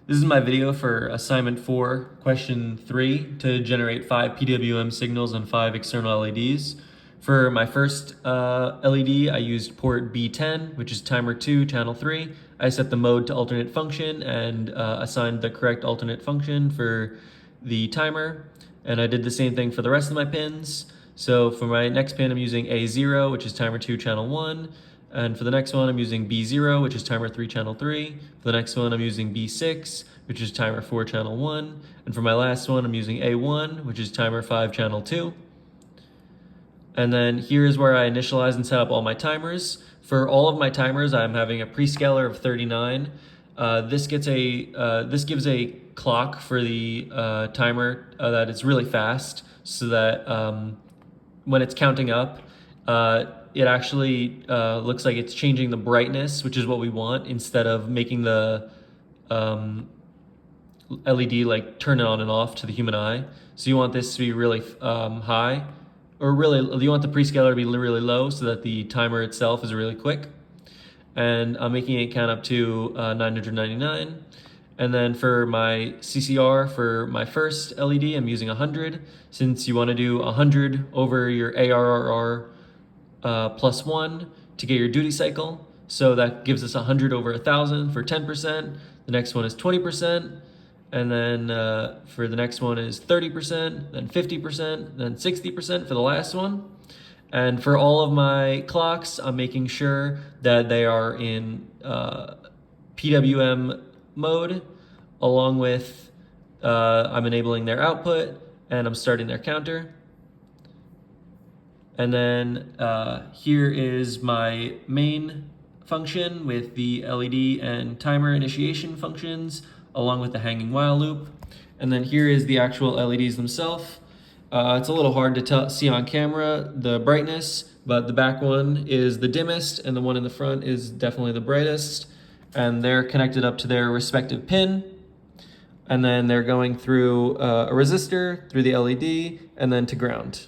This is my video for assignment 4, question 3, to generate 5 PWM signals and 5 external LEDs. For my first LED, I used port B10, which is timer 2, channel 3. I set the mode to alternate function and assigned the correct alternate function for the timer. And I did the same thing for the rest of my pins. So for my next pin, I'm using A0, which is timer 2, channel 1. And for the next one, I'm using B0, which is timer 3, channel 3. For the next one, I'm using B6, which is timer 4, channel 1. And for my last one, I'm using A1, which is timer 5, channel 2. And then here is where I initialize and set up all my timers. For all of my timers, I'm having a prescaler of 39. This gives a clock for the timer that it's really fast, so that when it's counting up, it actually looks like it's changing the brightness, which is what we want, instead of making the LED like turn on and off to the human eye. So you want this to be really high, or really you want the prescaler to be really low so that the timer itself is really quick. And I'm making it count up to 999. And then for my CCR, for my first LED, I'm using 100, since you want to do 100 over your ARRR plus 1 to get your duty cycle. So that gives us 100 over 1,000 for 10%. The next one is 20%. And then for the next one is 30%, then 50%, then 60% for the last one. And for all of my clocks, I'm making sure that they are in PWM mode, along with I'm enabling their output and I'm starting their counter. And then here is my main function with the LED and timer initiation functions, along with the hanging while loop. And then here is the actual LEDs themselves. It's a little hard to see on camera, the brightness, but the back one is the dimmest and the one in the front is definitely the brightest. And they're connected up to their respective pin. And then they're going through a resistor, through the LED, and then to ground.